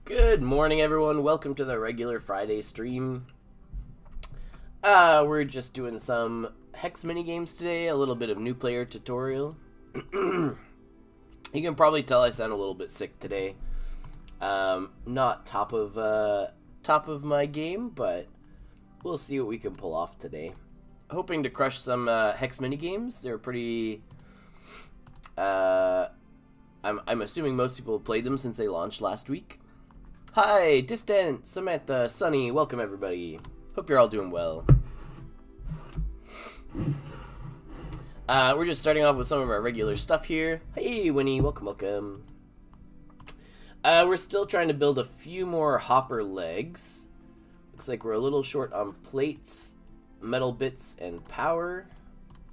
Good morning, everyone. Welcome to the regular Friday stream. We're just doing some Hex minigames today, a little bit of new player tutorial. You can probably tell I sound a little bit sick today. Not top of my game, but we'll see what we can pull off today. Hoping to crush some Hex minigames. They're pretty... I'm assuming most people have played them since they launched last week. Hi, Distant, Samantha, Sunny, welcome everybody. Hope you're all doing well. We're just starting off with some of our regular stuff here. Hey, Winnie, welcome. We're still trying to build a few more hopper legs. Looks like we're a little short on plates, metal bits, and power.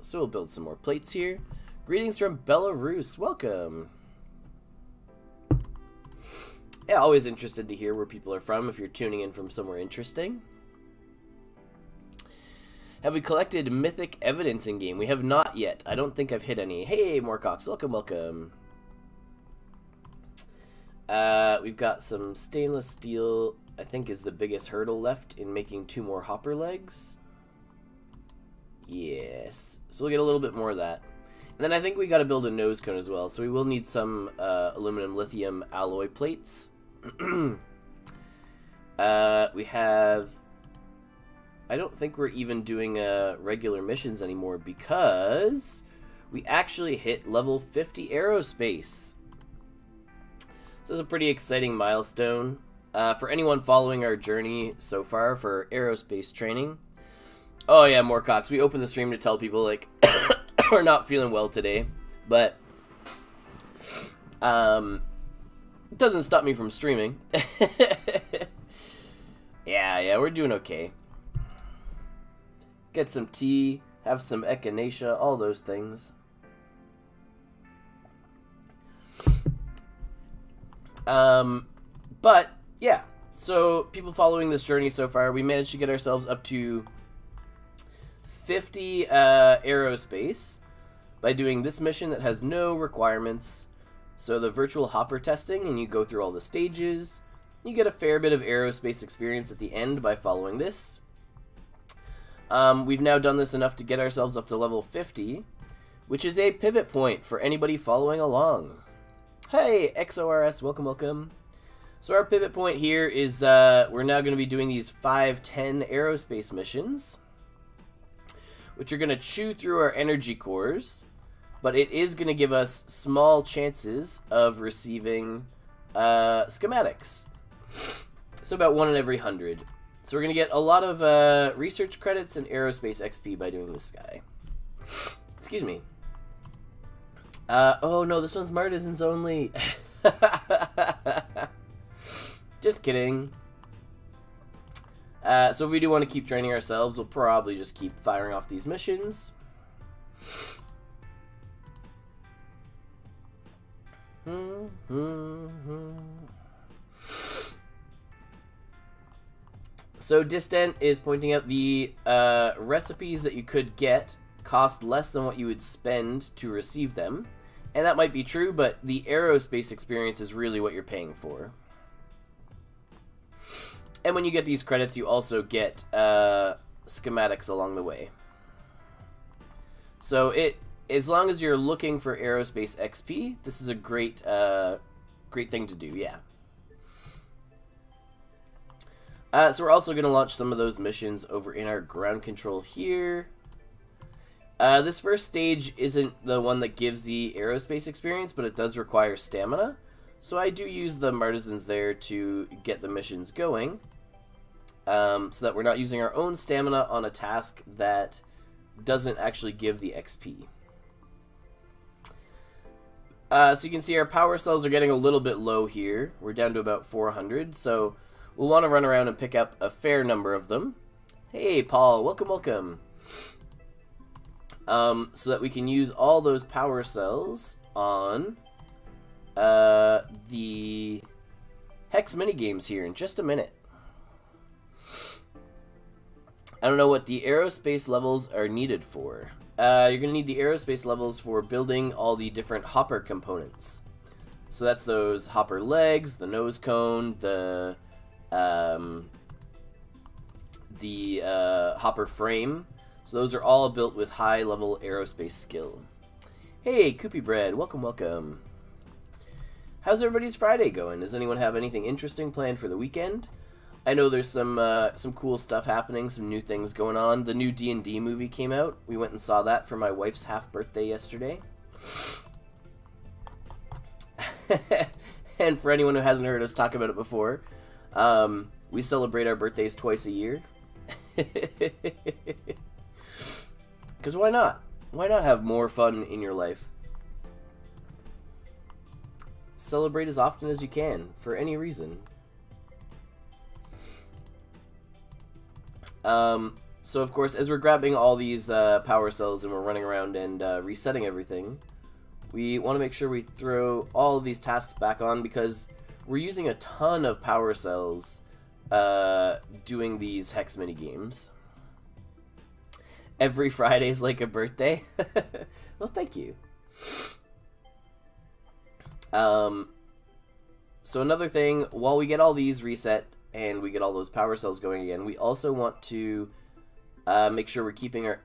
So we'll build some more plates here. Greetings from Belarus, welcome. Yeah, always interested to hear where people are from if you're tuning in from somewhere interesting. Have we collected mythic evidence in game? We have not yet. I don't think I've hit any. Hey, Moorcox, welcome. We've got some stainless steel, I think is the biggest hurdle left in making 2 more hopper legs. Yes. So we'll get a little bit more of that. And then I think we got to build a nose cone as well, so we will need some aluminum lithium alloy plates. We have... I don't think we're even doing regular missions anymore because we actually hit level 50 aerospace. So it's a pretty exciting milestone. For anyone following our journey so far for aerospace training. Oh yeah, Moorcox, we opened the stream to tell people, like, we're not feeling well today, but it doesn't stop me from streaming. Yeah, we're doing okay. Get some tea, have some echinacea, all those things. But, yeah. So, people following this journey so far, we managed to get ourselves up to 50 aerospace by doing this mission that has no requirements. So the virtual hopper testing, and you go through all the stages. You get a fair bit of aerospace experience at the end by following this. We've now done this enough to get ourselves up to level 50, which is a pivot point for anybody following along. Hey, XORS, welcome. So our pivot point here is we're now going to be doing these 5-10 aerospace missions, which are going to chew through our energy cores, but it is going to give us small chances of receiving schematics. So about 1 in every 100. So we're going to get a lot of research credits and aerospace XP by doing this guy. Excuse me. Oh no, this one's Martisans only. Just kidding. So if we do want to keep training ourselves, we'll probably just keep firing off these missions. So Distant is pointing out the recipes that you could get cost less than what you would spend to receive them. And that might be true, but the aerospace experience is really what you're paying for. And when you get these credits, you also get schematics along the way. So as long as you're looking for aerospace XP, this is a great thing to do, yeah. So we're also going to launch some of those missions over in our ground control here. This first stage isn't the one that gives the aerospace experience, but it does require stamina. So I do use the Martisans there to get the missions going, so that we're not using our own stamina on a task that doesn't actually give the XP. So you can see our power cells are getting a little bit low here. We're down to about 400, so we'll want to run around and pick up a fair number of them. Hey, Paul, welcome. So that we can use all those power cells on the Hex minigames here in just a minute. I don't know what the aerospace levels are needed for. You're going to need the aerospace levels for building all the different hopper components. So that's those hopper legs, the nose cone, the hopper frame. So those are all built with high-level aerospace skill. Hey, Koopy Bread, welcome, welcome. How's everybody's Friday going? Does anyone have anything interesting planned for the weekend? I know there's some cool stuff happening, some new things going on. The new D&D movie came out. We went and saw that for my wife's half-birthday yesterday. And for anyone who hasn't heard us talk about it before, we celebrate our birthdays twice a year. Because why not? Why not have more fun in your life? Celebrate as often as you can, for any reason. So of course, as we're grabbing all these power cells and we're running around and resetting everything, we want to make sure we throw all of these tasks back on because we're using a ton of power cells doing these hex mini games. Every Friday's like a birthday. Well, thank you. So another thing, while we get all these reset and we get all those power cells going again, we also want to make sure we're keeping our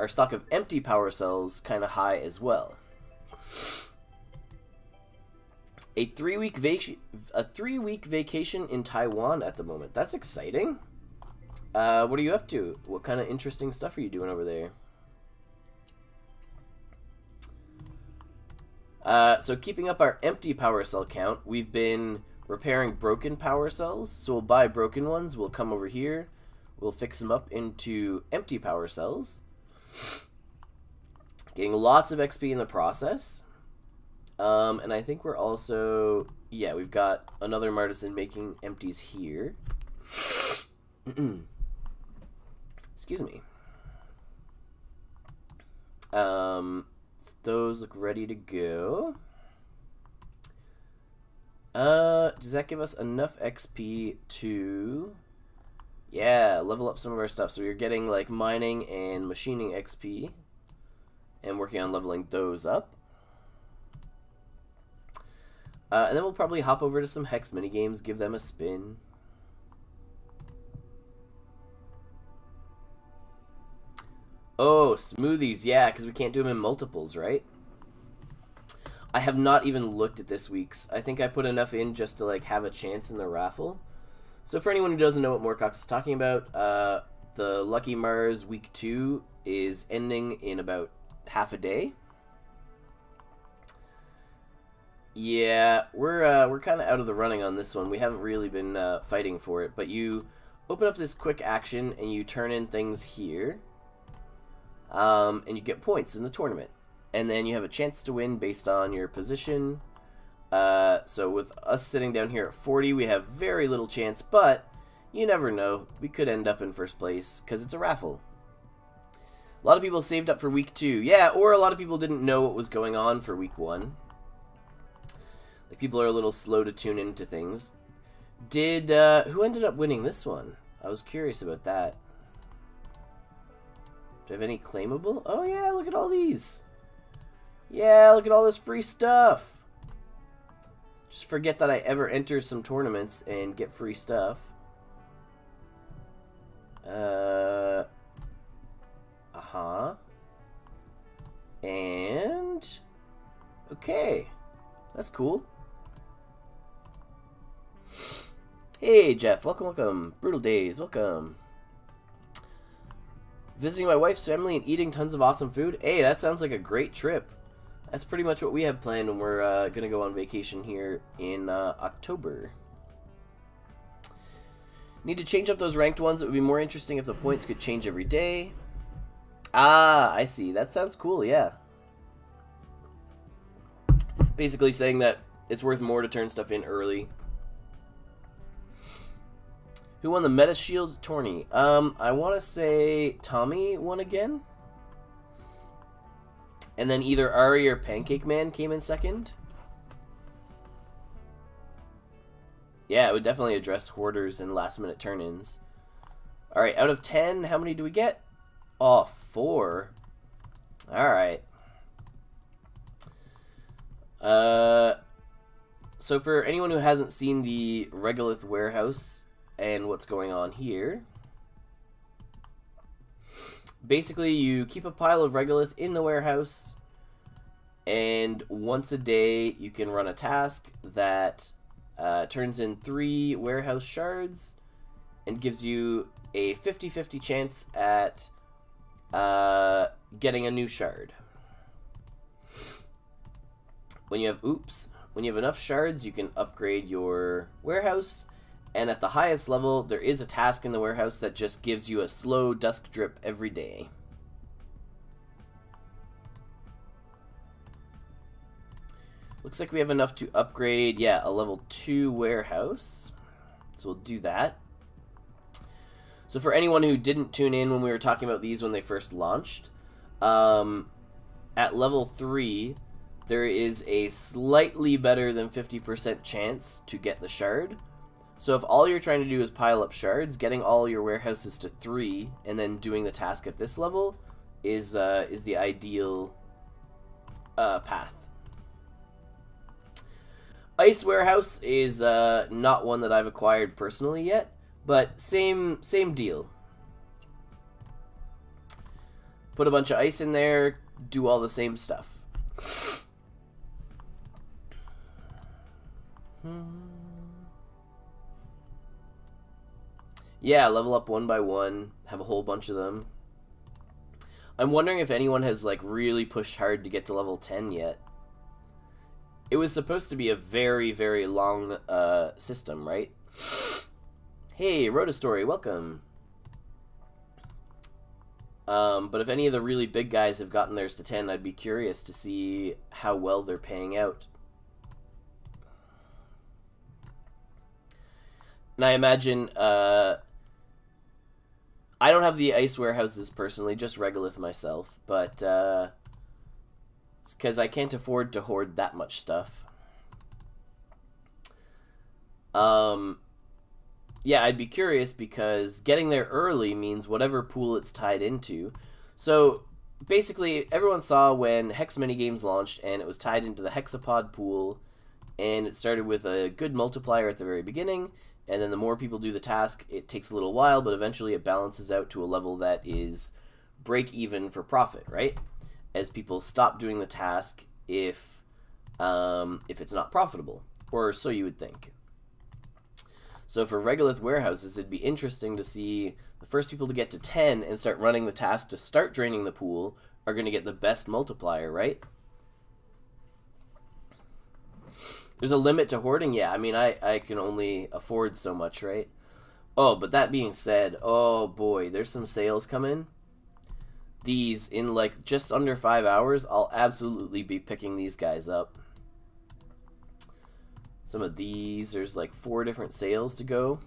stock of empty power cells kind of high as well. A 3-week vacation in Taiwan at the moment. That's exciting. What are you up to? What kind of interesting stuff are you doing over there? So keeping up our empty power cell count, we've been repairing broken power cells. So we'll buy broken ones, we'll come over here, we'll fix them up into empty power cells. Getting lots of XP in the process. And I think we're also, yeah, we've got another Martisan making empties here. Excuse me. Those look ready to go. Does that give us enough XP to, yeah, level up some of our stuff? So we're getting like mining and machining XP and working on leveling those up. And then we'll probably hop over to some hex minigames, give them a spin. Oh, smoothies, yeah, because we can't do them in multiples, right? I have not even looked at this week's. I think I put enough in just to like have a chance in the raffle. So for anyone who doesn't know what Moorcox is talking about, the Lucky Mars week 2 is ending in about half a day. Yeah, we're kind of out of the running on this one. We haven't really been fighting for it, but you open up this quick action and you turn in things here. And you get points in the tournament. And then you have a chance to win based on your position. So with us sitting down here at 40, we have very little chance, but you never know. We could end up in first place because it's a raffle. A lot of people saved up for week 2. Yeah, or a lot of people didn't know what was going on for week 1. Like, people are a little slow to tune into things. Who ended up winning this one? I was curious about that. Do I have any claimable? Oh yeah, look at all these. Yeah, look at all this free stuff. Just forget that I ever enter some tournaments and get free stuff. And okay. That's cool. Hey Jeff, welcome, welcome. Brutal Days, welcome. Visiting my wife's family and eating tons of awesome food. Hey, that sounds like a great trip. That's pretty much what we have planned when we're going to go on vacation here in October. Need to change up those ranked ones. It would be more interesting if the points could change every day. Ah, I see. That sounds cool, yeah. Basically saying that it's worth more to turn stuff in early. Who won the Meta Shield tourney? I want to say Tommy won again. And then either Ari or Pancake Man came in second. Yeah, it would definitely address hoarders and last minute turn-ins. Alright, out of 10, how many do we get? Oh, 4. Alright. So for anyone who hasn't seen the Regolith warehouse and what's going on here, basically you keep a pile of Regolith in the warehouse, and once a day you can run a task that turns in 3 warehouse shards and gives you a 50-50 chance at getting a new shard. When you have enough shards, you can upgrade your warehouse, and at the highest level, there is a task in the warehouse that just gives you a slow dusk drip every day. Looks like we have enough to upgrade, yeah, a level 2 warehouse. So we'll do that. So for anyone who didn't tune in when we were talking about these when they first launched, at level 3, there is a slightly better than 50% chance to get the shard. So if all you're trying to do is pile up shards, getting all your warehouses to 3 and then doing the task at this level is the ideal path. Ice Warehouse is not one that I've acquired personally yet, but same deal. Put a bunch of ice in there, do all the same stuff. Yeah, level up 1 by 1, have a whole bunch of them. I'm wondering if anyone has like really pushed hard to get to level 10 yet. It was supposed to be a very, very long system, right? Hey, Rhoda Story, welcome. But if any of the really big guys have gotten theirs to 10, I'd be curious to see how well they're paying out. And I imagine, I don't have the ice warehouses personally, just Regolith myself, but it's because I can't afford to hoard that much stuff. Yeah, I'd be curious because getting there early means whatever pool it's tied into. So basically, everyone saw when Hex Minigames launched and it was tied into the Hexapod pool, and it started with a good multiplier at the very beginning, and then the more people do the task, it takes a little while, but eventually it balances out to a level that is break even for profit, right? As people stop doing the task if it's not profitable, or so you would think. So for Regolith warehouses, it'd be interesting to see the first people to get to 10 and start running the task to start draining the pool are going to get the best multiplier, right? There's a limit to hoarding, yeah. I mean, I can only afford so much, right? Oh, but that being said, oh boy, there's some sales coming. These, in like just under 5 hours, I'll absolutely be picking these guys up. Some of these, there's like 4 different sales to go.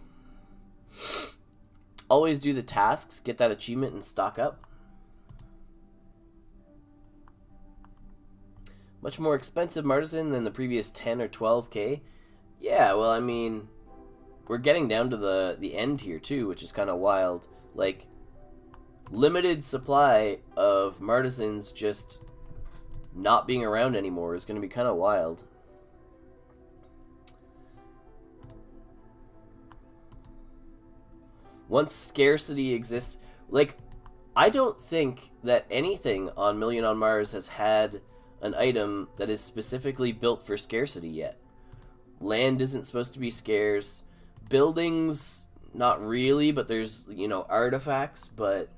Always do the tasks, get that achievement, and stock up. Much more expensive Martisan than the previous 10 or 12k. Yeah, well, I mean, we're getting down to the end here too, which is kind of wild. Like, limited supply of Martisans just not being around anymore is going to be kind of wild. Once scarcity exists, like, I don't think that anything on Million on Mars has had an item that is specifically built for scarcity yet. Land isn't supposed to be scarce. Buildings, not really, but there's, you know, artifacts, but,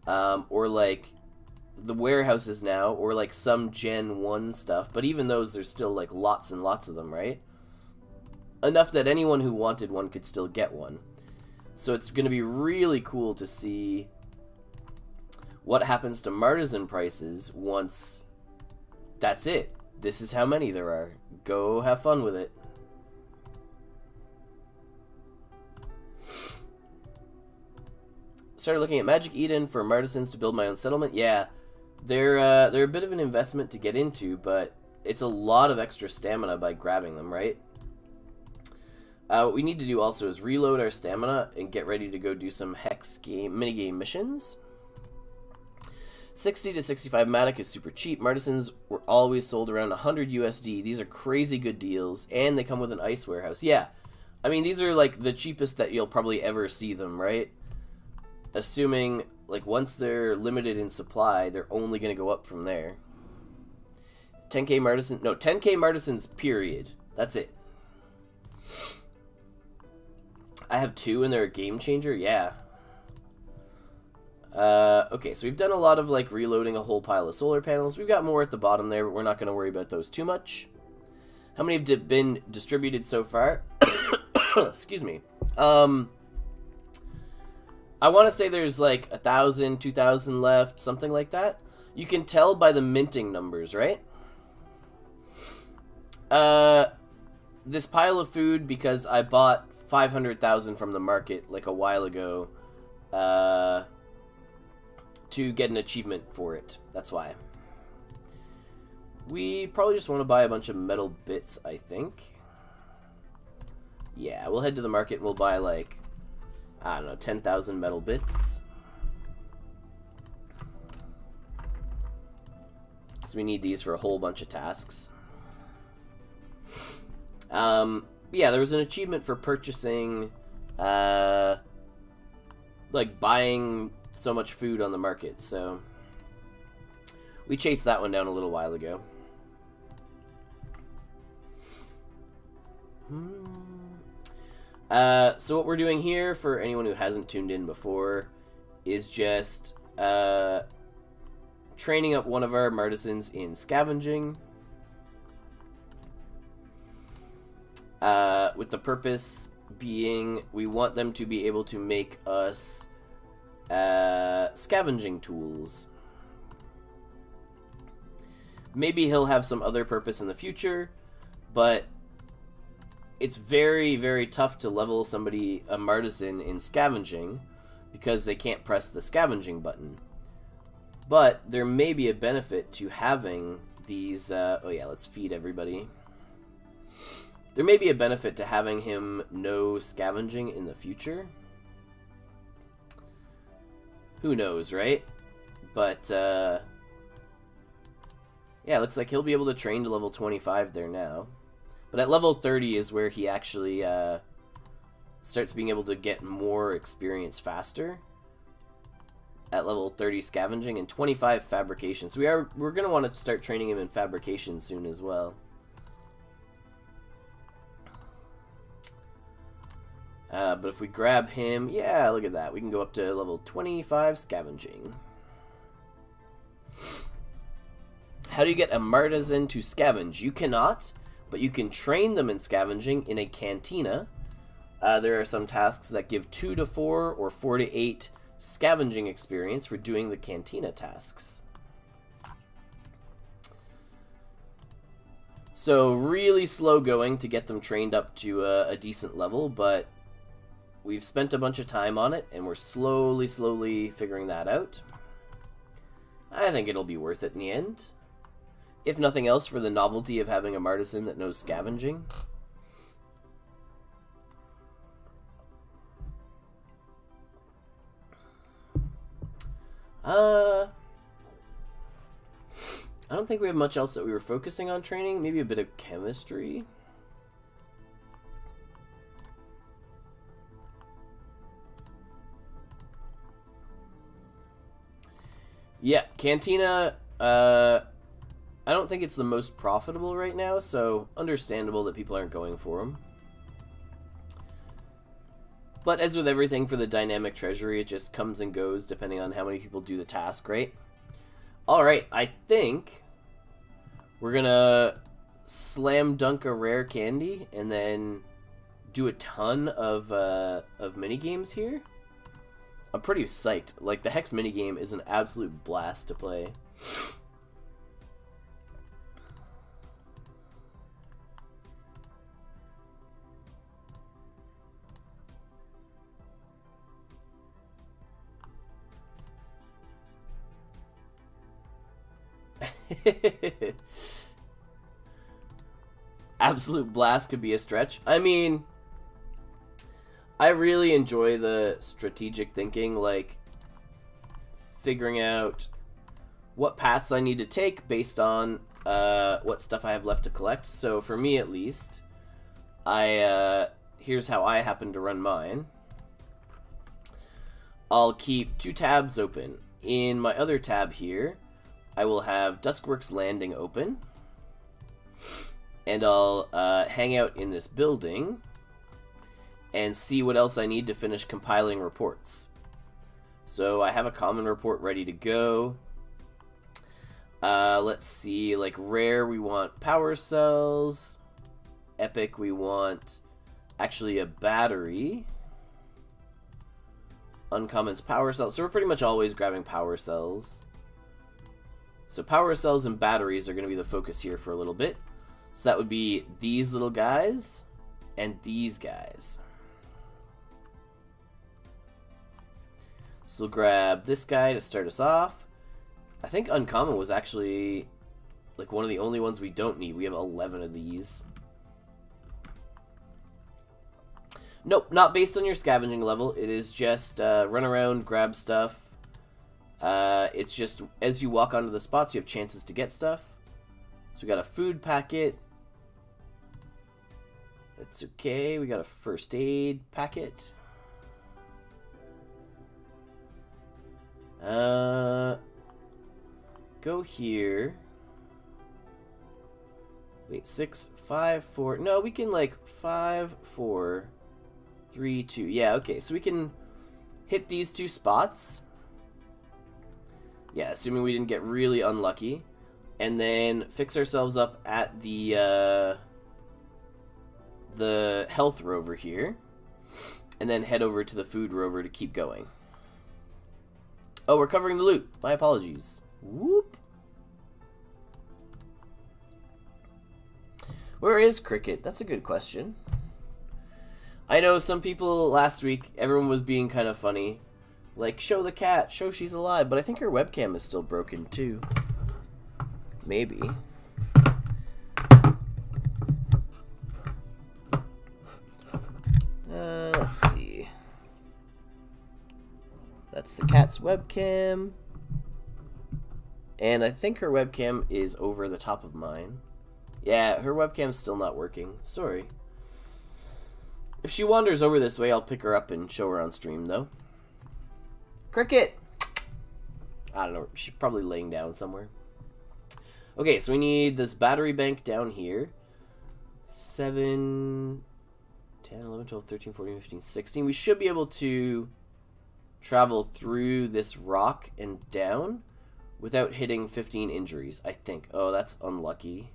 or like the warehouses now, or like some Gen 1 stuff, but even those, there's still like lots and lots of them, right? Enough that anyone who wanted one could still get one. So it's going to be really cool to see what happens to Martisan prices once that's it. This is how many there are. Go have fun with it. Started looking at Magic Eden for Martisans to build my own settlement. Yeah, they're a bit of an investment to get into, but it's a lot of extra stamina by grabbing them, right? What we need to do also is reload our stamina and get ready to go do some Hex game minigame missions. 60 to 65 Matic is super cheap. Martisans were always sold around 100 USD. These are crazy good deals, and they come with an ice warehouse. Yeah, I mean, these are like the cheapest that you'll probably ever see them, right? Assuming, like, once they're limited in supply, they're only going to go up from there. 10k Martisan, no, 10k Martisans, period. That's it. I have 2 and they're a game changer? Yeah. Okay, so we've done a lot of, like, reloading a whole pile of solar panels. We've got more at the bottom there, but we're not going to worry about those too much. How many have been distributed so far? Excuse me. I want to say there's, like, 1,000, 2,000 left, something like that. You can tell by the minting numbers, right? This pile of food, because I bought 500,000 from the market, like, a while ago, to get an achievement for it. That's why. We probably just want to buy a bunch of metal bits, I think. Yeah, we'll head to the market and we'll buy, like, I don't know, 10,000 metal bits. So we need these for a whole bunch of tasks. Yeah, there was an achievement for purchasing, like, buying so much food on the market, so we chased that one down a little while ago. So what we're doing here, for anyone who hasn't tuned in before, is just training up one of our Martisans in scavenging, with the purpose being we want them to be able to make us scavenging tools. Maybe he'll have some other purpose in the future, but it's very, very tough to level somebody, a Martisan, in scavenging because they can't press the scavenging button. But there may be a benefit to having these, oh yeah, let's feed everybody. There may be a benefit to having him know scavenging in the future. Who knows, right? But, yeah, it looks like he'll be able to train to level 25 there now. But at level 30 is where he actually starts being able to get more experience faster. At level 30 scavenging and 25 fabrication. So we're going to want to start training him in fabrication soon as well. But if we grab him, yeah, look at that. We can go up to level 25 scavenging. How do you get a Martisan to scavenge? You cannot, but you can train them in scavenging in a cantina. There are some tasks that give 2 to 4 or 4 to 8 scavenging experience for doing the cantina tasks. So really slow going to get them trained up to a decent level, but we've spent a bunch of time on it, and we're slowly figuring that out. I think it'll be worth it in the end. If nothing else, for the novelty of having a Martisan that knows scavenging. I don't think we have much else that we were focusing on training. Maybe a bit of chemistry. Yeah, Cantina, I don't think it's the most profitable right now, so understandable that people aren't going for them. But as with everything for the dynamic treasury, it just comes and goes depending on how many people do the task, right? Alright, I think we're gonna slam dunk a rare candy and then do a ton of minigames here. I'm pretty psyched. Like, the Hex minigame is an absolute blast to play. Absolute blast could be a stretch. I mean, I really enjoy the strategic thinking, like figuring out what paths I need to take based on what stuff I have left to collect. So for me at least, here's how I happen to run mine. I'll keep 2 tabs open. In my other tab here, I will have Duskworks Landing open. And I'll hang out in this building and see what else I need to finish compiling reports. So I have a common report ready to go. Let's see, like rare we want power cells. Epic we want actually a battery. Uncommons power cells. So we're pretty much always grabbing power cells. So power cells and batteries are going to be the focus here for a little bit. So that would be these little guys and these guys. So we'll grab this guy to start us off. I think uncommon was actually like one of the only ones we don't need. We have 11 of these. Nope, not based on your scavenging level. It is just run around, grab stuff. It's just as you walk onto the spots, you have chances to get stuff. So we got a food packet. That's okay. We got a first aid packet. Go here. Wait, 6, 5, 4. No, we can like 5, 4, 3, 2. Yeah, okay. So we can hit these 2 spots. Yeah, assuming we didn't get really unlucky. And then fix ourselves up at the health rover here. And then head over to the food rover to keep going. Oh, we're covering the loot. My apologies. Whoop. Where is Cricket? That's a good question. I know some people last week, everyone was being kind of funny. Like, show the cat, show she's alive. But I think her webcam is still broken, too. Maybe. Let's see. That's the cat's webcam. And I think her webcam is over the top of mine. Yeah, her webcam's still not working. Sorry. If she wanders over this way, I'll pick her up and show her on stream, though. Cricket! I don't know. She's probably laying down somewhere. Okay, so we need this battery bank down here. 7, 10, 11, 12, 13, 14, 15, 16. We should be able to travel through this rock and down without hitting 15 injuries, I think. Oh, that's unlucky.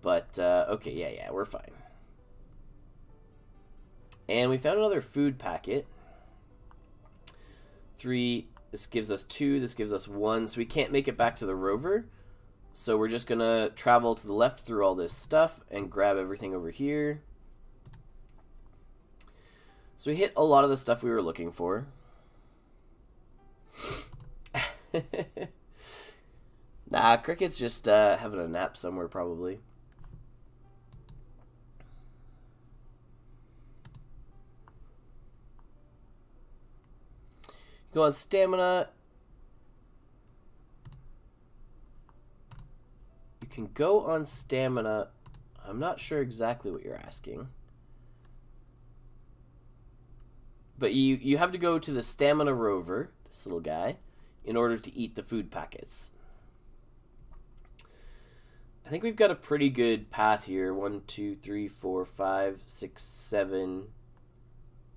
But, okay, yeah, we're fine. And we found another food packet. 3, this gives us 2, this gives us 1, so we can't make it back to the rover. So we're just gonna travel to the left through all this stuff and grab everything over here. So we hit a lot of the stuff we were looking for. Nah, Cricket's just having a nap somewhere probably. Go on stamina. You can go on stamina. I'm not sure exactly what you're asking. But you have to go to the stamina rover, this little guy, in order to eat the food packets. I think we've got a pretty good path here. 1, 2, 3, 4, 5, 6, 7.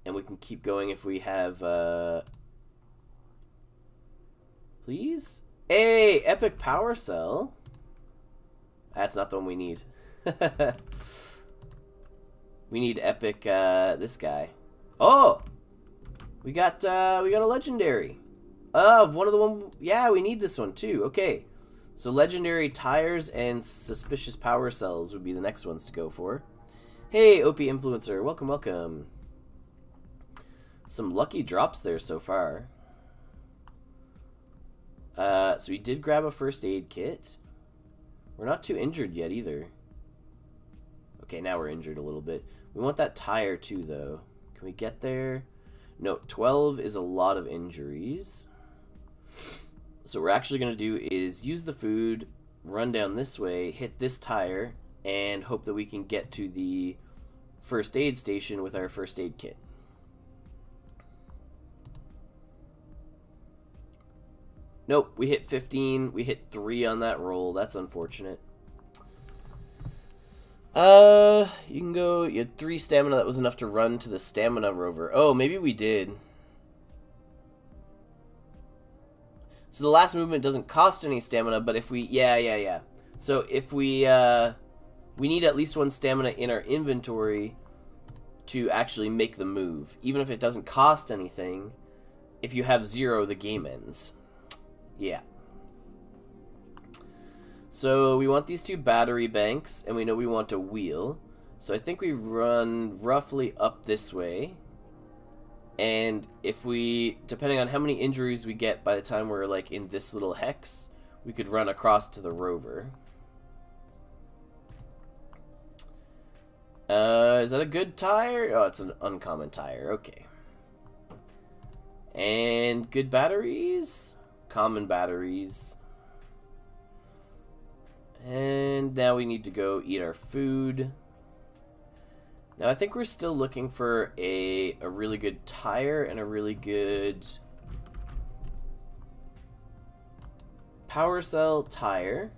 And we can keep going if we have... Please? Hey, epic power cell. That's not the one we need. We need epic, this guy. Oh! We got a legendary. One of the one... Yeah, we need this one too. Okay. So legendary tires and suspicious power cells would be the next ones to go for. Hey, OP Influencer. Welcome, welcome. Some lucky drops there so far. So we did grab a first aid kit. We're not too injured yet either. Okay, now we're injured a little bit. We want that tire too, though. Can we get there? No, 12 is a lot of injuries. So what we're actually going to do is use the food, run down this way, hit this tire, and hope that we can get to the first aid station with our first aid kit. Nope, we hit 15. We hit 3 on that roll. That's unfortunate. You can go. You had 3 stamina. That was enough to run to the stamina rover. Oh, maybe we did. So the last movement doesn't cost any stamina, but if we... Yeah. So if we need at least 1 stamina in our inventory to actually make the move. Even if it doesn't cost anything, if you have 0, the game ends. Yeah. So we want these 2 battery banks, and we know we want a wheel. So I think we run roughly up this way. And if we, depending on how many injuries we get by the time we're like in this little hex, we could run across to the rover. Is that a good tire? Oh, it's an uncommon tire. Okay. And good batteries? Common batteries. And now we need to go eat our food. Now I think we're still looking for a really good tire and a really good power cell tire.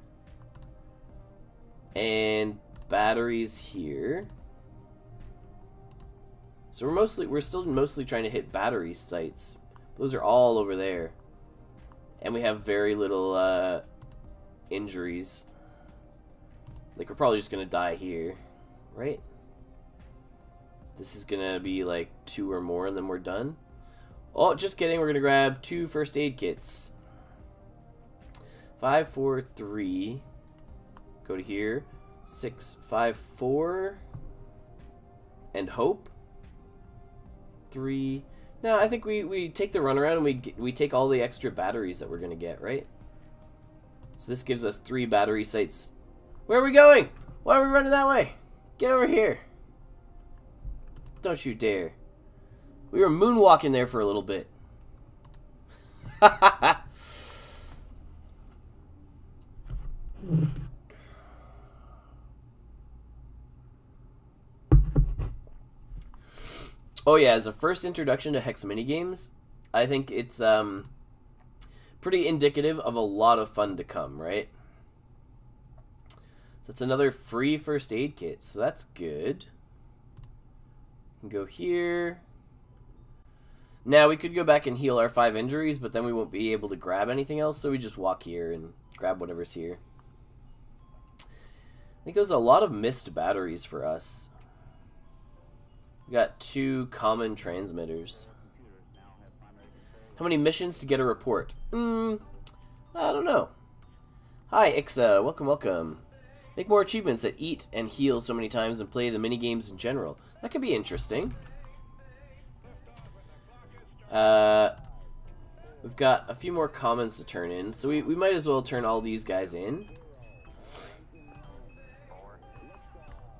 And batteries here. So we're still mostly trying to hit battery sites. Those are all over there. And we have very little injuries. Like, we're probably just gonna die here, right? This is gonna be like 2 or more and then we're done. Oh, just kidding, we're gonna grab 2 first aid kits. 5, 4, 3. Go to here. 6, 5, 4. And hope. 3. No, I think we take the runaround and we take all the extra batteries that we're gonna get, right? So this gives us 3 battery sites. Where are we going? Why are we running that way? Get over here. Don't you dare. We were moonwalking there for a little bit. Oh yeah, as a first introduction to Hex Minigames, I think it's pretty indicative of a lot of fun to come, right? So it's another free first aid kit, so that's good. We can go here. Now we could go back and heal our 5 injuries, but then we won't be able to grab anything else, so we just walk here and grab whatever's here. I think it was a lot of missed batteries for us. We got 2 common transmitters. How many missions to get a report? I don't know. Hi, Ixa. Welcome. Make more achievements that eat and heal so many times and play the minigames in general. That could be interesting. We've got a few more commons to turn in, so we might as well turn all these guys in.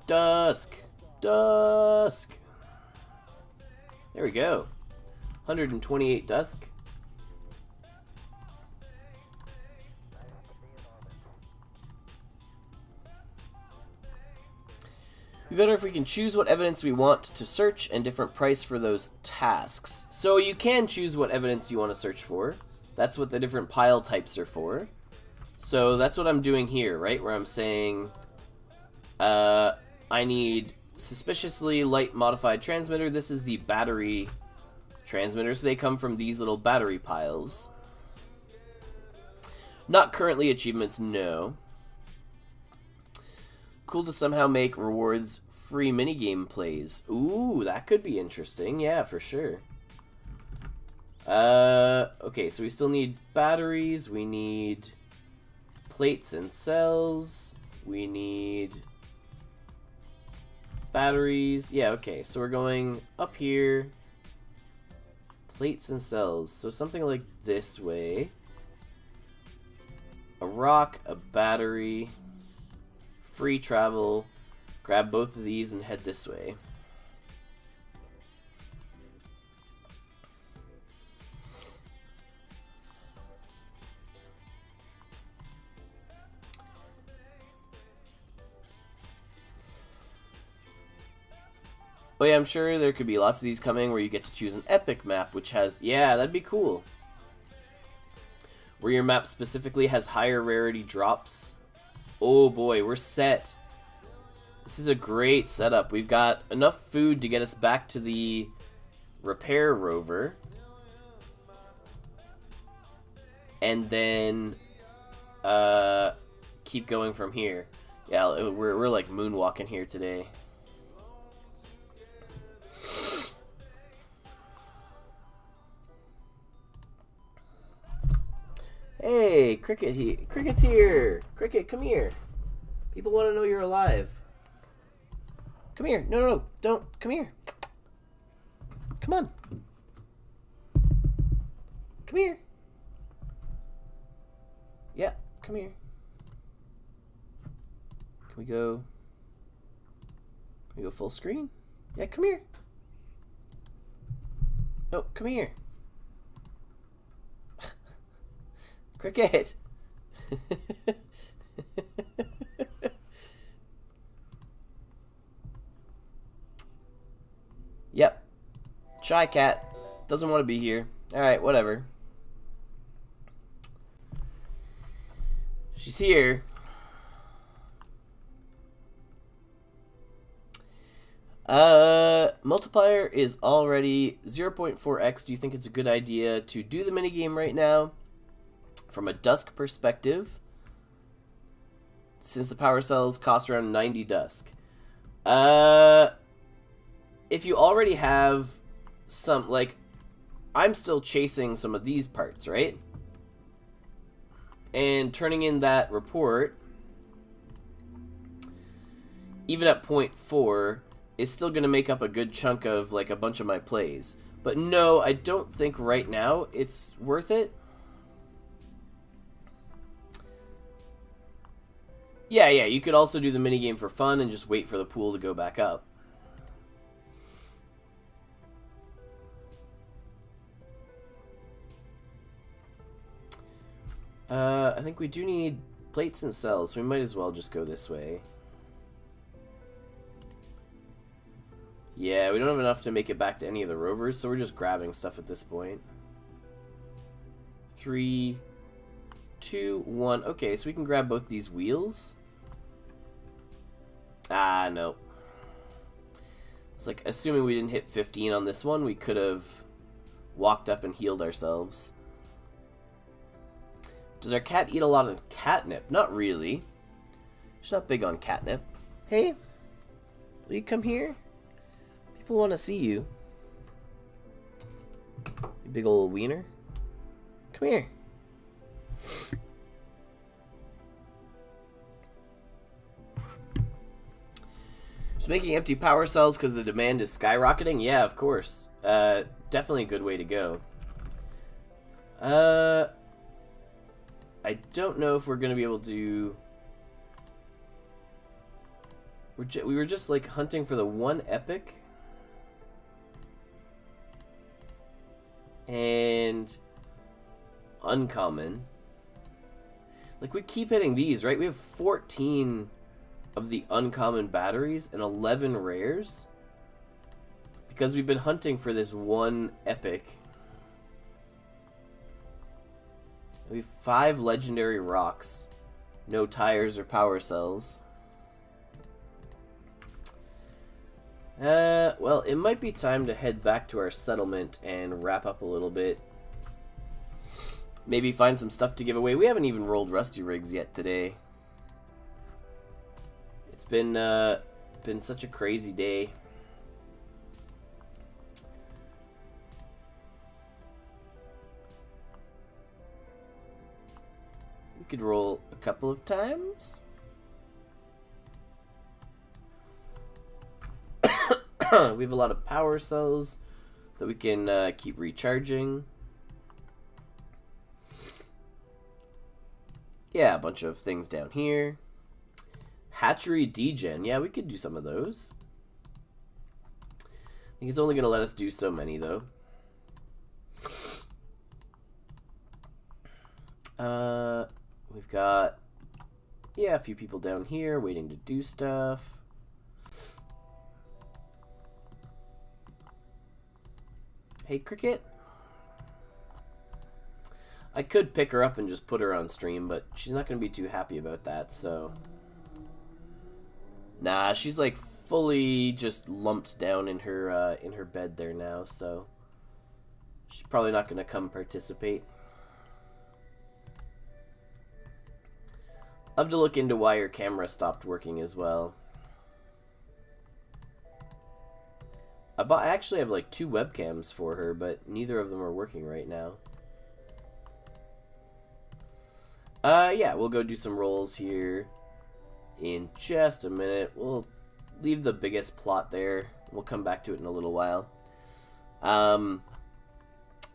Dusk! Dusk! There we go. 128 dusk. Be better if we can choose what evidence we want to search and different price for those tasks. So you can choose what evidence you want to search for. That's what the different pile types are for. So that's what I'm doing here, right? Where I'm saying I need suspiciously light modified transmitter. This is the battery transmitter, so they come from these little battery piles. Not currently achievements, no. Cool to somehow make rewards free minigame plays. Ooh, that could be interesting. Yeah, for sure. Okay, so we still need batteries. We need plates and cells. We need batteries. Yeah, okay, so we're going up here. Plates and cells. So something like this way. A rock, a battery. Free travel. Grab both of these and head this way. Oh yeah, I'm sure there could be lots of these coming where you get to choose an epic map, which has... Yeah, that'd be cool. Where your map specifically has higher rarity drops. Oh boy, we're set. This is a great setup. We've got enough food to get us back to the repair rover. And then keep going from here. Yeah, we're like moonwalking here today. Hey, Cricket's here. Cricket, come here. People want to know you're alive. Come here. No, don't. Come here. Come on. Come here. Yeah, come here. Can we go full screen? Yeah, come here. Oh, come here. Cricket. Yep. Shy cat. Doesn't want to be here. Alright, whatever. She's here. Multiplier is already 0.4x. Do you think it's a good idea to do the minigame right now? From a dusk perspective, since the power cells cost around 90 dusk. If you already have some, like, I'm still chasing some of these parts, right? And turning in that report, even at 0.4, is still going to make up a good chunk of, like, a bunch of my plays. But no, I don't think right now it's worth it. Yeah, you could also do the minigame for fun and just wait for the pool to go back up. I think we do need plates and cells, so we might as well just go this way. Yeah, we don't have enough to make it back to any of the rovers, so we're just grabbing stuff at this point. 3, 2, 1. Okay, so we can grab both these wheels. Ah, no. It's like, assuming we didn't hit 15 on this one, we could have walked up and healed ourselves. Does our cat eat a lot of catnip? Not really. She's not big on catnip. Hey, will you come here? People want to see you. You big old wiener. Come here. Just making empty power cells because the demand is skyrocketing? Yeah, of course. Definitely a good way to go. I don't know if we're going to be able to... We were just, like, hunting for the one epic. And... uncommon. Like, we keep hitting these, right? We have 14 of the uncommon batteries and 11 rares. Because we've been hunting for this one epic. We have 5 legendary rocks. No tires or power cells. Well, it might be time to head back to our settlement and wrap up a little bit. Maybe find some stuff to give away. We haven't even rolled Rusty Rigs yet today. It's been such a crazy day. We could roll a couple of times. We have a lot of power cells that we can keep recharging. Yeah, a bunch of things down here. Hatchery degen. Yeah, we could do some of those. I think it's only going to let us do so many, though. We've got, yeah, a few people down here waiting to do stuff. Hey, Cricket. I could pick her up and just put her on stream, but she's not going to be too happy about that, so... Nah, she's like fully just lumped down in her bed there now, so... She's probably not going to come participate. I'll have to look into why her camera stopped working as well. I actually have like 2 webcams for her, but neither of them are working right now. Yeah, we'll go do some rolls here in just a minute. We'll leave the biggest plot there. We'll come back to it in a little while.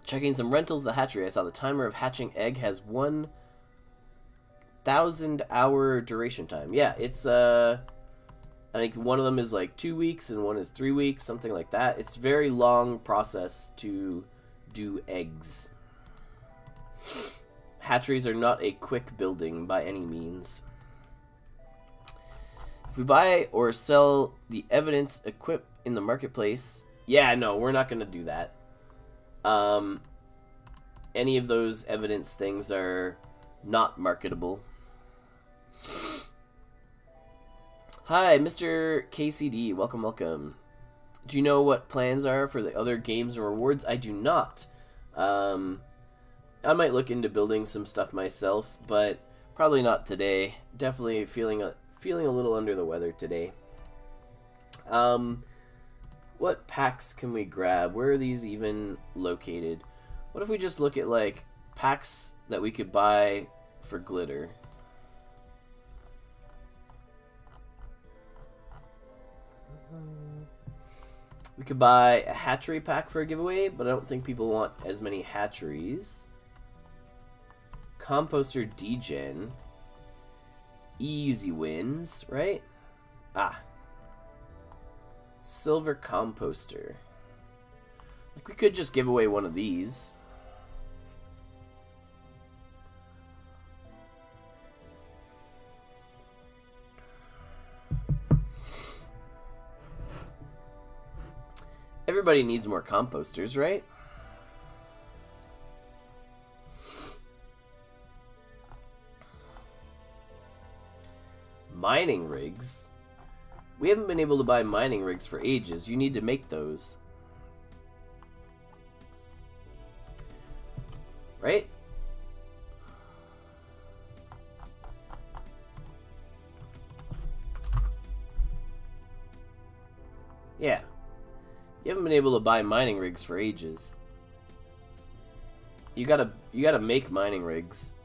Checking some rentals. The hatchery. I saw the timer of hatching egg has 1,000-hour duration time. Yeah, it's I think one of them is like 2 weeks and one is 3 weeks, something like that. It's a very long process to do eggs. Hatcheries are not a quick building by any means. If we buy or sell the evidence equipped in the marketplace, yeah, no, we're not going to do that. Any of those evidence things are not marketable. Hi, Mr. KCD. Welcome, welcome. Do you know what plans are for the other games and rewards? I do not. I might look into building some stuff myself, but probably not today. Definitely feeling a little under the weather today. What packs can we grab? Where are these even located? What if we just look at like packs that we could buy for glitter? We could buy a hatchery pack for a giveaway, but I don't think people want as many hatcheries. Composter degen. Easy wins, right? Ah. Silver composter. Like, we could just give away one of these. Everybody needs more composters, right? Mining rigs? We haven't been able to buy mining rigs for ages. You need to make those. Right? Yeah. You haven't been able to buy mining rigs for ages. You gotta make mining rigs.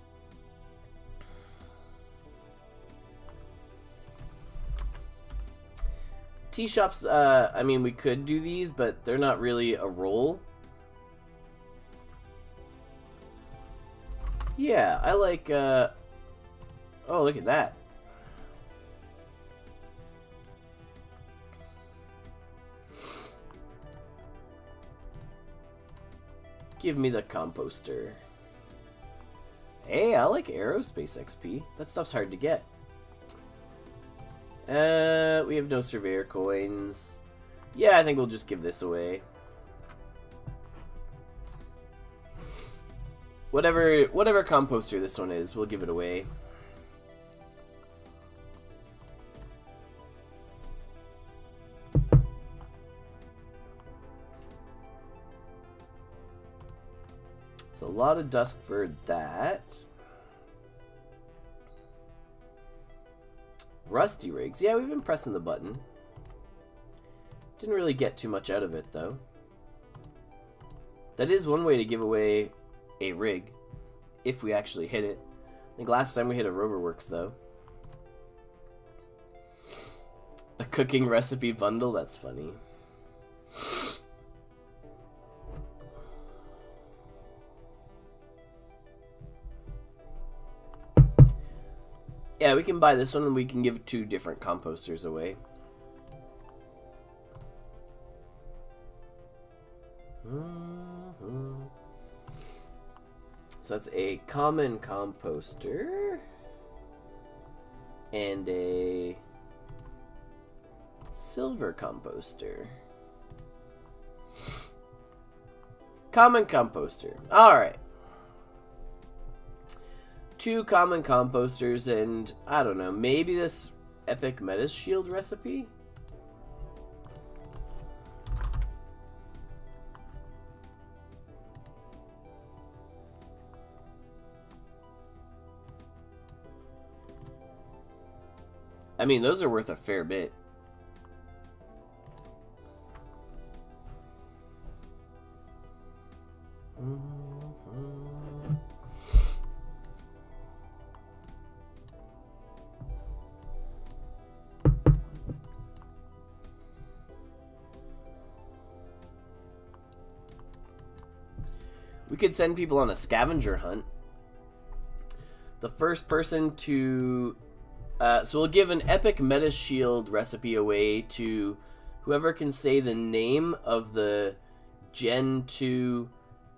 Tea shops, I mean, we could do these, but they're not really a roll. Yeah, I like, oh, look at that. Give me the composter. Hey, I like aerospace XP. That stuff's hard to get. We have no surveyor coins. Yeah, I think we'll just give this away. Whatever composter this one is, we'll give it away. It's a lot of dust for that. Rusty rigs. Yeah, we've been pressing the button. Didn't really get too much out of it, though. That is one way to give away a rig, if we actually hit it. I think last time we hit a Roverworks, though. A cooking recipe bundle? That's funny. Yeah, we can buy this one and we can give 2 different composters away. So that's a common composter and a silver composter. Common composter. Alright. 2 common composters and, I don't know, maybe this epic meta shield recipe? I mean, those are worth a fair bit. We could send people on a scavenger hunt. The first person to... so we'll give an epic meta shield recipe away to whoever can say the name of the Gen 2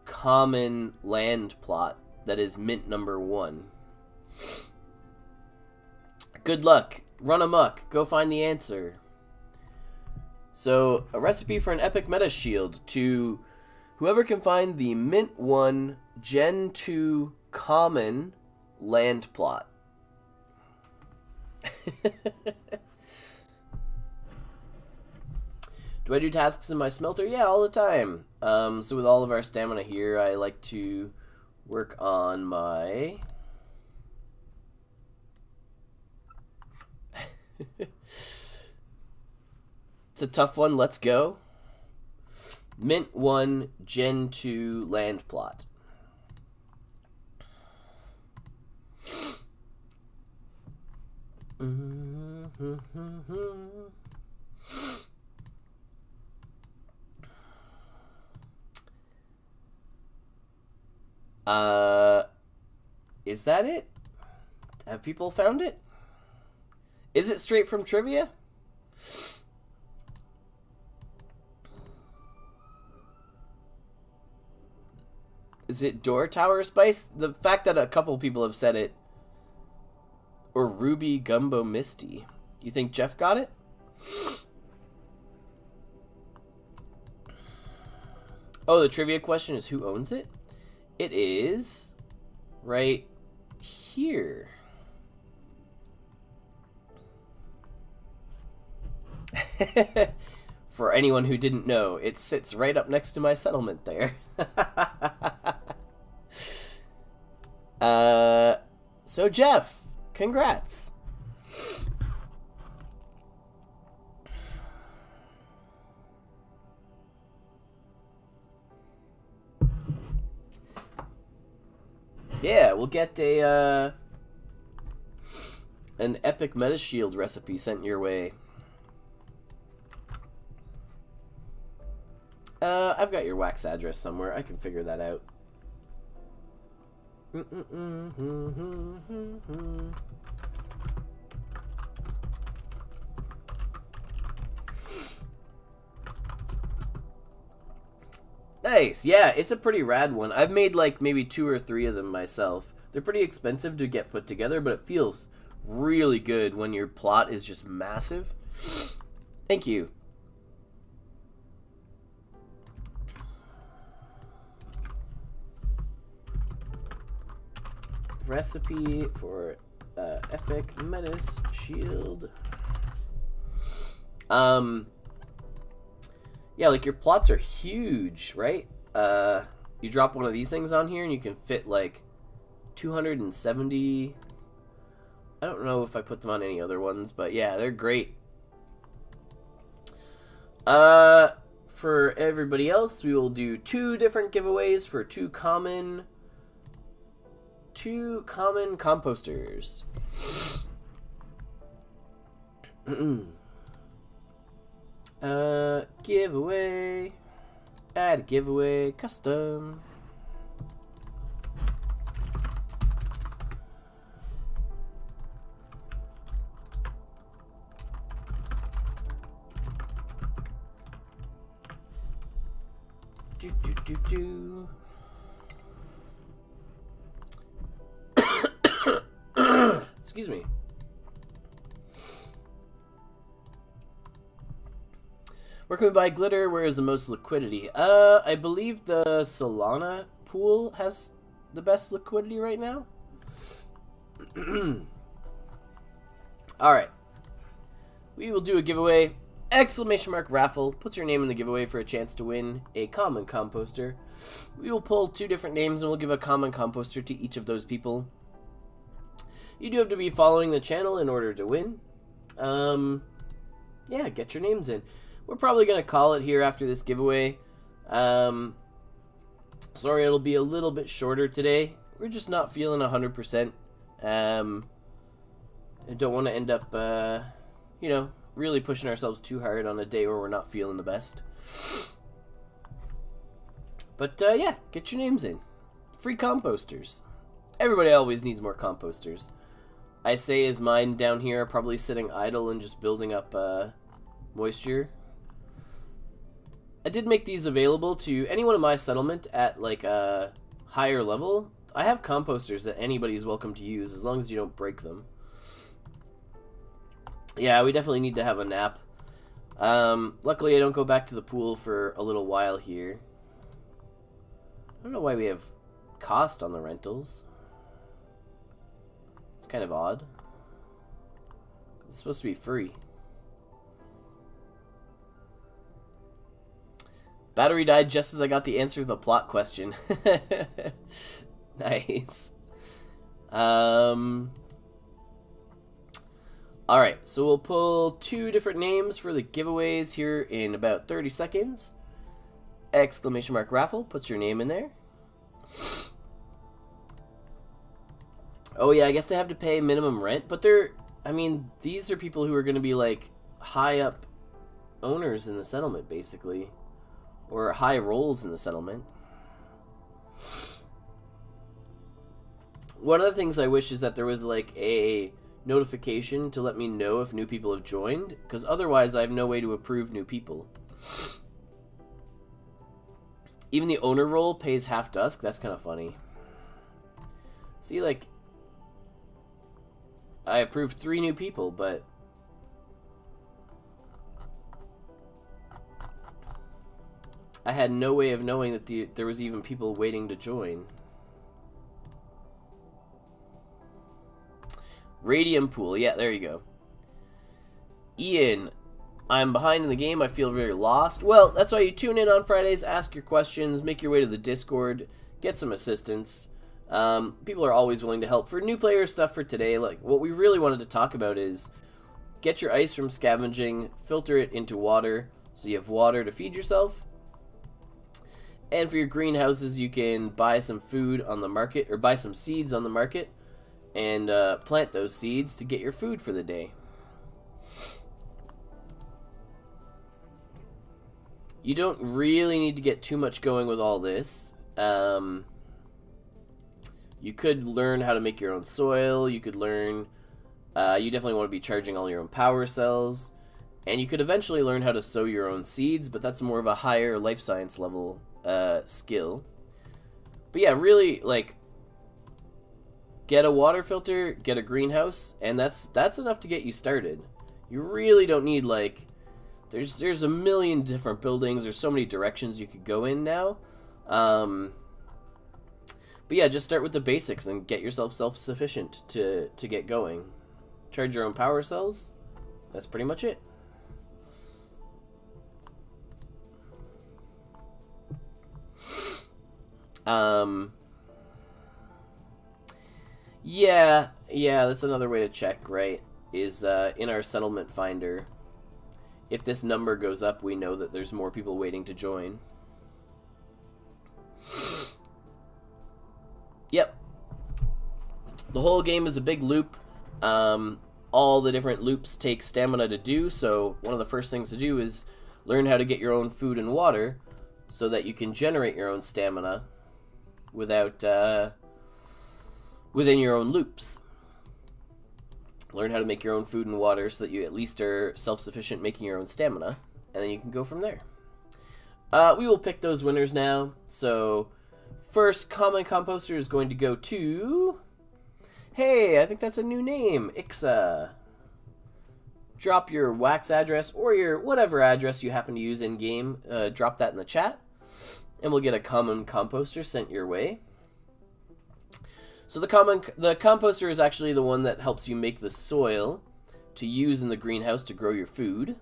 common land plot that is mint number 1. Good luck. Run amok. Go find the answer. So, a recipe for an epic meta shield to whoever can find the mint 1 Gen 2 common land plot. Do I do tasks in my smelter? Yeah, all the time. So with all of our stamina here, I like to work on my... It's a tough one. Let's go. Mint 1 Gen 2 land plot. Is that it? Have people found it? Is it straight from trivia? Is it Door Tower Spice? The fact that a couple people have said it. Or Ruby Gumbo Misty. You think Jeff got it? Oh, the trivia question is who owns it? It is right here. For anyone who didn't know, it sits right up next to my settlement there. So Jeff, congrats. Yeah, we'll get a an epic meta shield recipe sent your way. I've got your wax address somewhere. I can figure that out. Nice. Yeah, it's a pretty rad one. I've made like maybe 2 or 3 of them myself. They're pretty expensive to get put together, but it feels really good when your plot is just massive. Thank you. Recipe for epic menace shield. Yeah, like your plots are huge, right? You drop one of these things on here and you can fit like 270. I don't know if I put them on any other ones, but yeah, they're great. For everybody else, we will do 2 different giveaways for 2 common composters. Giveaway. Add a giveaway. Custom. Do. Excuse me. Where can we buy glitter? Where is the most liquidity? I believe the Solana pool has the best liquidity right now. Alright. We will do a giveaway. Exclamation mark raffle. Puts your name in the giveaway for a chance to win a common composter. We will pull 2 different names and we'll give a common composter to each of those people. You do have to be following the channel in order to win. Yeah, get your names in. We're probably going to call it here after this giveaway. Sorry, it'll be a little bit shorter today. We're just not feeling 100%. I don't want to end up, you know, really pushing ourselves too hard on a day where we're not feeling the best. But, yeah, get your names in. Free composters. Everybody always needs more composters. I say as mine down here are probably sitting idle and just building up moisture. I did make these available to anyone in my settlement at like a higher level. I have composters that anybody's welcome to use as long as you don't break them. Yeah, we definitely need to have a nap. Luckily I don't go back to the pool for a little while here. I don't know why we have cost on the rentals. It's kind of odd. It's supposed to be free. Battery died just as I got the answer to the plot question. Nice. Alright, so we'll pull 2 different names for the giveaways here in about 30 seconds. Exclamation mark raffle, puts your name in there. Oh yeah, I guess they have to pay minimum rent, but I mean, these are people who are going to be like high up owners in the settlement, basically. Or high roles in the settlement. One of the things I wish is that there was like a notification to let me know if new people have joined, because otherwise I have no way to approve new people. Even the owner role pays half dusk. That's kind of funny. See, like, I approved 3 new people, but I had no way of knowing that there was even people waiting to join. Radium pool. Yeah, there you go. Ian, I'm behind in the game. I feel very lost. Well, that's why you tune in on Fridays, ask your questions, make your way to the Discord, get some assistance. People are always willing to help. For new player stuff for today, like what we really wanted to talk about is get your ice from scavenging, filter it into water, so you have water to feed yourself. And for your greenhouses, you can buy some food on the market, or buy some seeds on the market, and plant those seeds to get your food for the day. You don't really need to get too much going with all this. You could learn how to make your own soil. You could learn... you definitely want to be charging all your own power cells. And you could eventually learn how to sow your own seeds, but that's more of a higher life science level skill. But yeah, really, like, get a water filter, get a greenhouse, and that's enough to get you started. You really don't need, like... There's a million different buildings. There's so many directions you could go in now. But yeah, just start with the basics and get yourself self-sufficient to get going. Charge your own power cells. That's pretty much it. Yeah, that's another way to check, right? Is in our settlement finder. If this number goes up, we know that there's more people waiting to join. Yep. The whole game is a big loop. All the different loops take stamina to do, so one of the first things to do is learn how to get your own food and water so that you can generate your own stamina without within your own loops. Learn how to make your own food and water so that you at least are self-sufficient making your own stamina, and then you can go from there. We will pick those winners now. So first common composter is going to go to... Hey, I think that's a new name. Ixa. drop your wax address or your whatever address you happen to use in game. Drop that in the chat, and we'll get a common composter sent your way. So the composter is actually the one that helps you make the soil to use in the greenhouse to grow your food.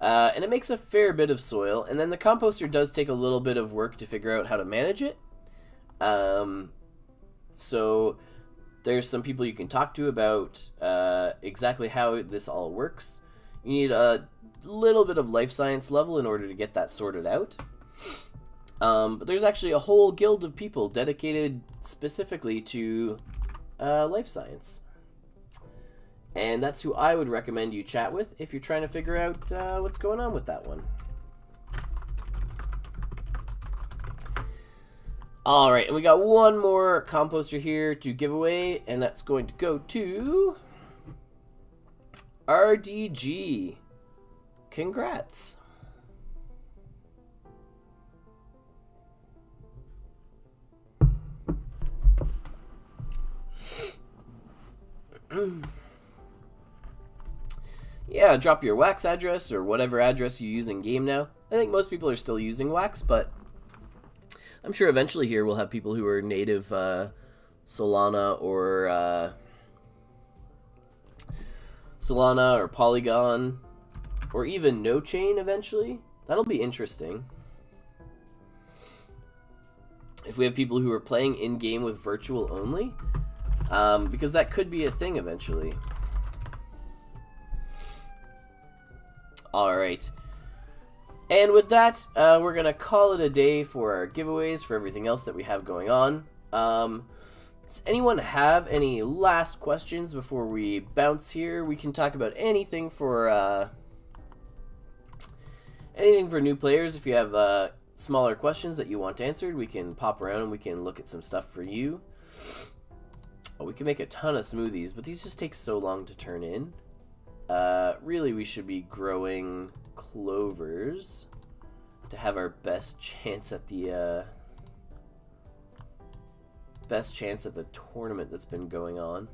And it makes a fair bit of soil, and then the composter does take a little bit of work to figure out how to manage it. So there's some people you can talk to about exactly how this all works. You need a little bit of life science level in order to get that sorted out. But there's actually a whole guild of people dedicated specifically to life science. And that's who I would recommend you chat with if you're trying to figure out what's going on with that one. Alright, and we got one more composter here to give away, and that's going to go to RDG. Congrats. Yeah, drop your wax address or whatever address you use in game now. I think most people are still using wax, but I'm sure eventually here we'll have people who are native Solana or Polygon or even no chain eventually. That'll be interesting. If we have people who are playing in-game with virtual only, because that could be a thing eventually. Alright. And with that, we're going to call it a day for our giveaways, for everything else that we have going on. Does anyone have any last questions before we bounce here? We can talk about anything for new players. If you have smaller questions that you want answered, we can pop around and we can look at some stuff for you. Oh, we can make a ton of smoothies, but these just take so long to turn in. Really, we should be growing clovers to have our best chance at the tournament that's been going on.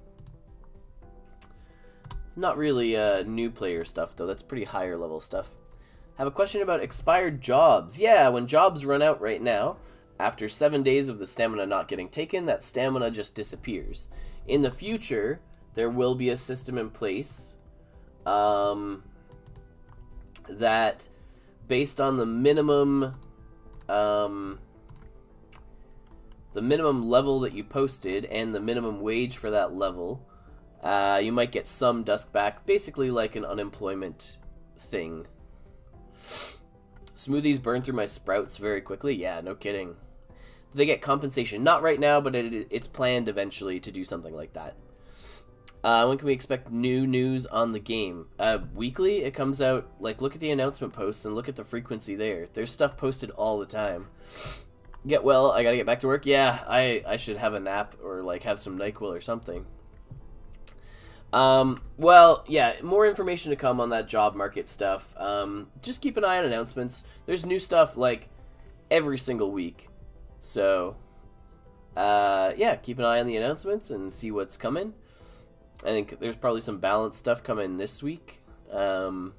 It's not really new player stuff though. That's pretty higher level stuff. Have a question about expired jobs. Yeah, when jobs run out right now, after 7 days of the stamina not getting taken, that stamina just disappears. In the future, there will be a system in place that, based on the minimum level that you posted and the minimum wage for that level, you might get some dust back, basically like an unemployment thing. Smoothies burn through my sprouts very quickly. Yeah, no kidding. Do they get compensation? Not right now, but it's planned eventually to do something like that. When can we expect new news on the game? Weekly? It comes out, like, look at the announcement posts and look at the frequency there. There's stuff posted all the time. Get well, I gotta get back to work. Yeah, I should have a nap or, like, have some NyQuil or something. Well, yeah, more information to come on that job market stuff. Just keep an eye on announcements. There's new stuff, like, every single week. So, yeah, keep an eye on the announcements and see what's coming. I think there's probably some balanced stuff coming this week. There's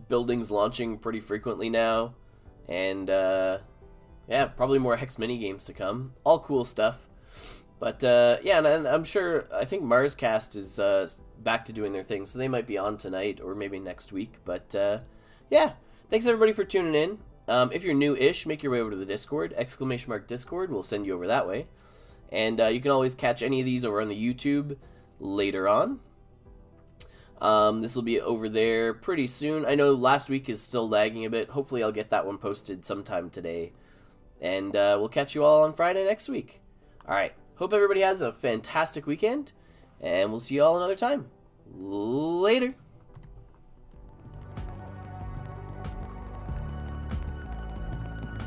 buildings launching pretty frequently now. And, yeah, probably more Hex minigames to come. All cool stuff. But, yeah, and I'm sure, I think Marscast is back to doing their thing, so they might be on tonight or maybe next week. But, yeah, thanks everybody for tuning in. If you're new-ish, make your way over to the Discord, !Discord, we'll send you over that way. And you can always catch any of these over on the YouTube later on. This will be over there pretty soon. I know last week is still lagging a bit. Hopefully I'll get that one posted sometime today. And we'll catch you all on Friday next week. Alright, hope everybody has a fantastic weekend. And we'll see you all another time. Later.